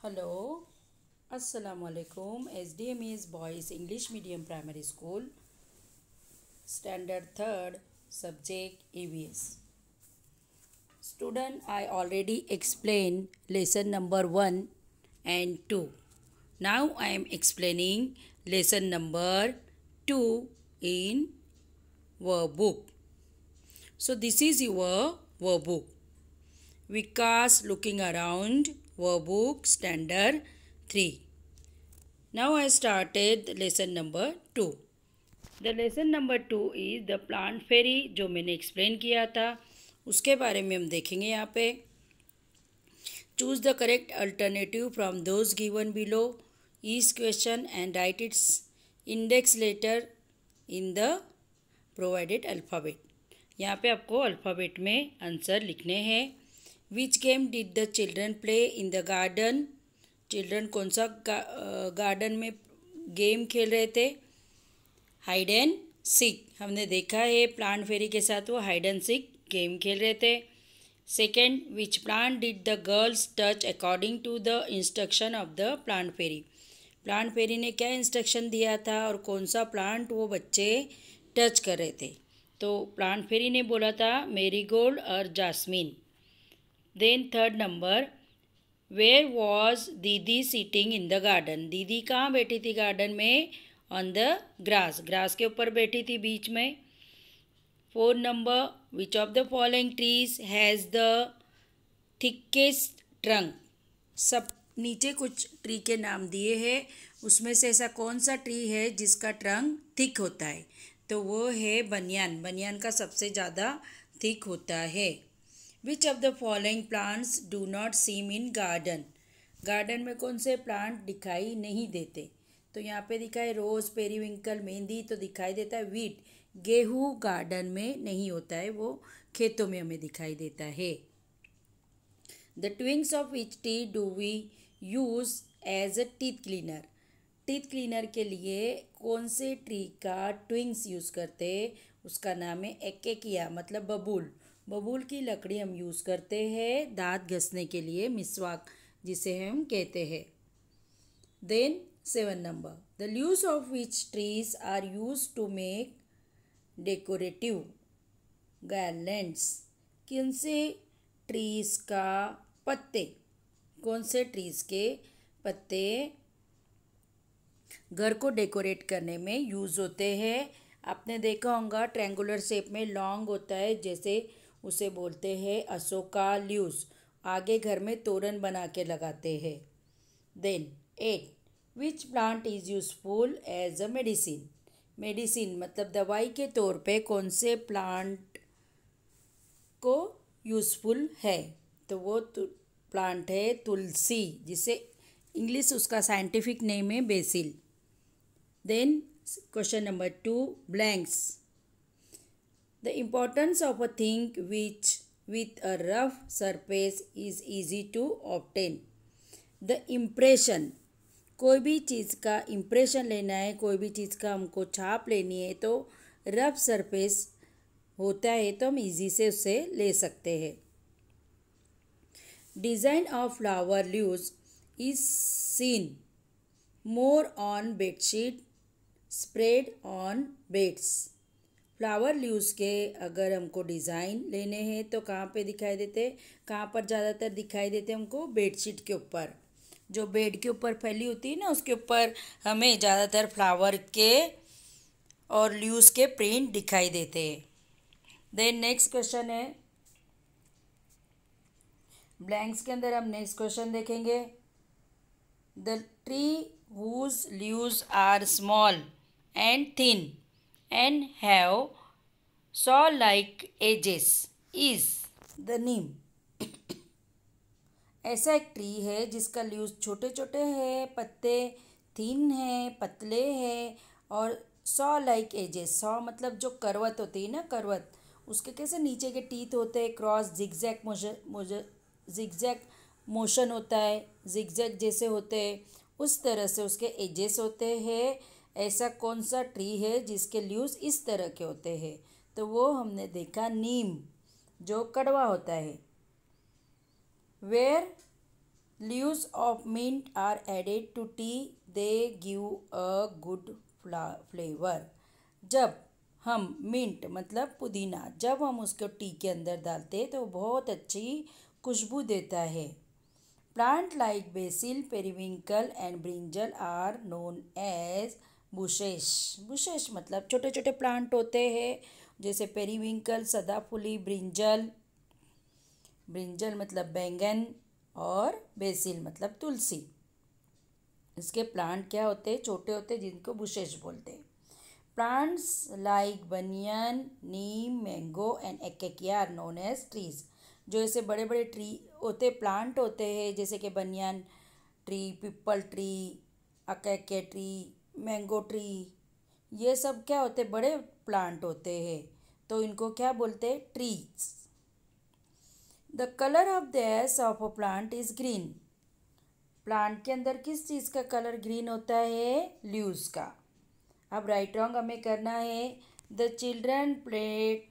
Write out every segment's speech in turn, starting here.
Hello अस्सलाम वालेकुम। SDMES boys English medium primary school standard third subject EVS student. I already explained lesson number 1 and 2. Now I am explaining lesson number 2 in workbook. So this is your workbook. Vikas looking around workbook standard 3. Now I started lesson number 2. The lesson number 2 is the plant fairy, जो मैंने explain किया था उसके बारे में हम देखेंगे यहाँ पे. Choose the correct alternative from those given below each question and write its index letter in the provided alphabet. यहाँ पे आपको अल्फ़ाबेट में आंसर लिखने हैं. Which game did the children play in the garden. Children कौन सा garden में game खेल रहे थे. Hide and seek. हमने देखा है प्लांट फेरी के साथ वो हाइड एंड सीक गेम खेल रहे थे. Second, which plant did the girls touch according to the instruction of the plant fairy. Plant fairy ने क्या इंस्ट्रक्शन दिया था और कौन सा प्लांट वो बच्चे टच कर रहे थे. तो प्लांट फेरी ने बोला था मेरीगोल्ड और jasmine. Then third number, where was दीदी सिटिंग इन द गार्डन. दीदी कहाँ बैठी थी गार्डन में. On the grass. ग्रास के ऊपर बैठी थी बीच में. Fourth number, which of the following trees has the thickest trunk. सब नीचे कुछ ट्री के नाम दिए हैं, उसमें से ऐसा कौन सा ट्री है जिसका ट्रंक थिक होता है. तो वो है बनियान. बनियान का सबसे ज़्यादा थिक होता है. Which of the following plants do not seem in garden. Garden में कौन से प्लांट दिखाई नहीं देते. तो यहाँ पे दिखा है रोज़, पेरीविंकल, मेहंदी तो दिखाई देता है. वीट, गेहूँ गार्डन में नहीं होता है, वो खेतों में हमें दिखाई देता है. The twigs of which tree do we use as a teeth cleaner. Teeth cleaner के लिए कौन से ट्री का ट्विंग्स यूज़ करते हैं. उसका नाम है एकेकिया, मतलब बबूल. बबूल की लकड़ी हम यूज़ करते हैं दांत घसने के लिए, मिसवाक जिसे हम कहते हैं. Then 7 number, the leaves of which trees are use to make decorative garlands. कौन से ट्रीज का पत्ते, कौन से ट्रीज के पत्ते घर को डेकोरेट करने में यूज़ होते हैं. आपने देखा होगा ट्रायंगुलर शेप में लॉन्ग होता है, जैसे उसे बोलते हैं अशोका लीव्स. आगे घर में तोरण बना के लगाते हैं. Then 8, which plant is useful as a medicine. Medicine मतलब दवाई के तौर पे कौन से प्लांट को यूज़फुल है. तो वो प्लांट है तुलसी, जिसे इंग्लिश उसका साइंटिफिक नेम है basil. Then question number 2, blanks. The importance of a thing which with a rough surface is easy to obtain. The impression. कोई भी चीज़ का इम्प्रेशन लेना है, कोई भी चीज़ का हमको छाप लेनी है, तो रफ सरफेस होता है तो हम इजी से उससे ले सकते हैं. Design of flower leaves is seen more on bedsheet spread on beds. Flower leaves के अगर हमको डिज़ाइन लेने हैं तो कहाँ पे दिखाई देते, कहाँ पर ज़्यादातर दिखाई देते हमको, बेडशीट के ऊपर. जो बेड के ऊपर फैली होती है ना, उसके ऊपर हमें ज़्यादातर फ्लावर के और लीव्स के प्रिंट दिखाई देते हैं. देन नेक्स्ट क्वेश्चन है ब्लैंक्स के अंदर हम नेक्स्ट क्वेश्चन देखेंगे. The tree whose leaves are small and thin and have saw-like edges is the neem. ऐसा एक ट्री है जिसका लीव्स छोटे छोटे हैं, पत्ते थिन हैं, पतले हैं और सॉ लाइक एजेस. सॉ मतलब जो करवत होती है ना, करवत, उसके कैसे नीचे के टीथ होते हैं, क्रॉस जिगजैग मोशन होता है, जिगजैग जैसे होते हैं, उस तरह से उसके एजेस होते हैं. ऐसा कौन सा ट्री है जिसके लीव्स इस तरह के होते हैं. तो वो हमने देखा नीम, जो कड़वा होता है. Where Leaves of mint are added to tea. They give a good flavor. जब हम मिंट मतलब पुदीना जब हम उसको टी के अंदर डालते हैं तो बहुत अच्छी खुशबू देता है. Plant like basil periwinkle and brinjal are known as bushes. Bushes मतलब छोटे छोटे प्लांट होते हैं जैसे पेरीविंकल सदाफुली, ब्रिंजल ब्रिंजल मतलब बैंगन और बेसिल मतलब तुलसी. इसके प्लांट क्या होते हैं, छोटे होते हैं जिनको बुशेस बोलते हैं. Plants like banyan, neem, mango and acacia are known as trees. जो ऐसे बड़े बड़े ट्री होते प्लांट होते हैं जैसे कि banyan tree, peepal tree, acacia tree, mango tree, ये सब क्या होते बड़े प्लांट होते हैं तो इनको क्या बोलते हैं, trees. The colour of the S of a plant is green. Plant के अंदर किस चीज़ का कलर ग्रीन होता है, लीव्स का. अब राइट रॉन्ग हमें करना है. The children played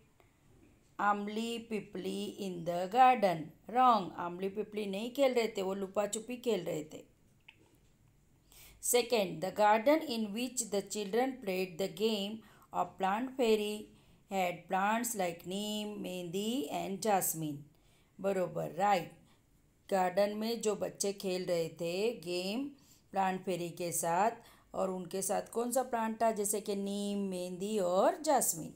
amli pipli in the garden. Wrong, amli pipli नहीं खेल रहे थे, वो लुपा छुपी खेल रहे थे. Second, the garden in which the children played the game of plant fairy had plants like neem, mehndi and jasmine. बरोबर, राइट. गार्डन में जो बच्चे खेल रहे थे गेम प्लांट फेरी के साथ, और उनके साथ कौन सा प्लांट था, जैसे कि नीम, मेहंदी और jasmine.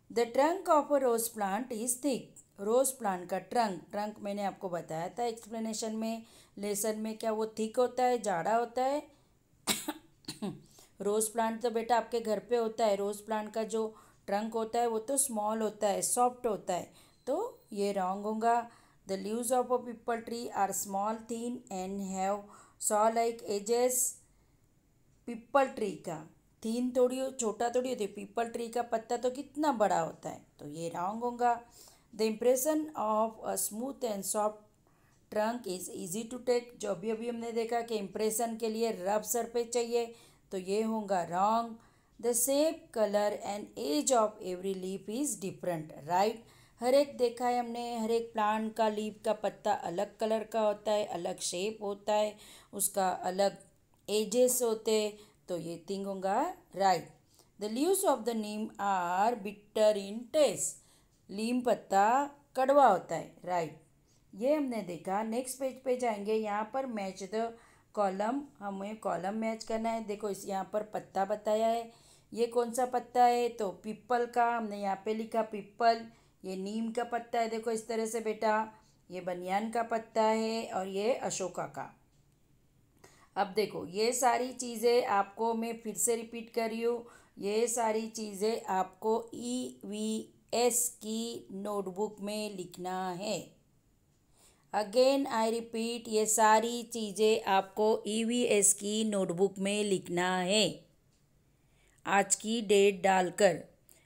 The trunk of a rose plant is thick. Rose plant का ट्रंक मैंने आपको बताया था एक्सप्लेनेशन में, लेसन में, क्या वो थिक होता है, जाड़ा होता है. रोज प्लांट तो बेटा आपके घर पे होता है. रोज प्लांट का जो ट्रंक होता है वो तो स्मॉल होता है, सॉफ्ट होता है, तो ये रॉन्ग होगा. The leaves of a peepal tree are small, thin and have saw like edges. पीपल ट्री का थिन थोड़ी छोटा थोड़ी होती है, पीपल ट्री का पत्ता तो कितना बड़ा होता है, तो ये रॉन्ग होगा. The impression of a smooth and soft trunk is easy to take. जो अभी हमने देखा कि इम्प्रेशन के लिए रब सरफेस चाहिए, तो ये होगा wrong. The shape, colour and age of every leaf is different. Right, हर एक देखा है हमने, हर एक प्लांट का लीफ का पत्ता अलग कलर का होता है, अलग शेप होता है, उसका अलग एजेस होते, तो ये थिंग होगा right. The leaves of the neem are bitter in taste. नीम पत्ता कड़वा होता है, राइट. ये हमने देखा. नेक्स्ट पेज पे जाएंगे. यहाँ पर मैच द कॉलम, हमें कॉलम मैच करना है. देखो इस यहाँ पर पत्ता बताया है, ये कौन सा पत्ता है, तो पीपल का. हमने यहाँ पे लिखा पीपल. ये नीम का पत्ता है, देखो इस तरह से बेटा. ये बनियान का पत्ता है और ये अशोका का. अब देखो ये सारी चीज़ें आपको मैं फिर से रिपीट कर रही हूँ. ये सारी चीज़ें आपको EVS की नोटबुक में लिखना है. अगेन आई रिपीट, ये सारी चीज़ें आपको EVS की नोटबुक में लिखना है आज की डेट डालकर.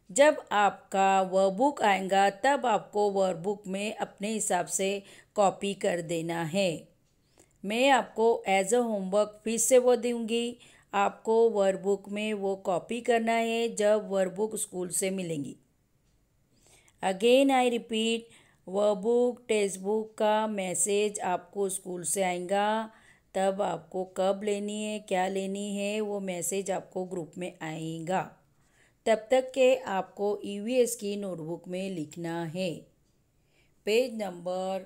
जब आपका वर्कबुक आएगा तब आपको वर्कबुक में अपने हिसाब से कॉपी कर देना है. मैं आपको एज अ होमवर्क फिर से वो दूँगी. आपको वर्कबुक में वो कॉपी करना है जब वर्कबुक स्कूल से मिलेंगी. Again I repeat, workbook text book का मैसेज आपको स्कूल से आएगा, तब आपको कब लेनी है, क्या लेनी है, वो मैसेज आपको ग्रुप में आएगा. तब तक के आपको EVS की नोटबुक में लिखना है. Page number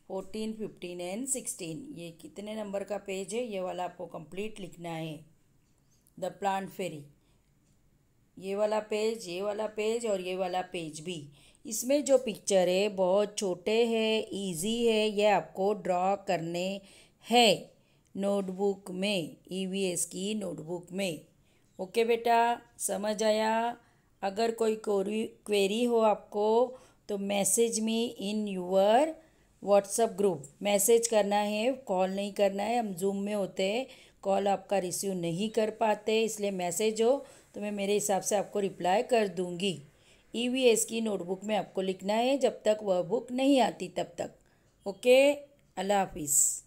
14, 15 and 16. ये कितने नंबर का पेज है, ये वाला आपको कंप्लीट लिखना है. द प्लांट फेरी, ये वाला पेज, ये वाला पेज और ये वाला पेज भी. इसमें जो पिक्चर है बहुत छोटे हैं, इजी है, ये आपको ड्रॉ करने हैं नोटबुक में, EVS की नोटबुक में. ओके बेटा, समझ आया. अगर कोई क्वेरी हो आपको तो message me in your WhatsApp group. Message करना है, कॉल नहीं करना है. हम जूम में होते हैं, कॉल आपका रिसीव नहीं कर पाते, इसलिए मैसेज हो तो मैं मेरे हिसाब से आपको रिप्लाई कर दूंगी. EVS की नोटबुक में आपको लिखना है जब तक वह बुक नहीं आती तब तक. ओके, अल्लाह हाफिज़.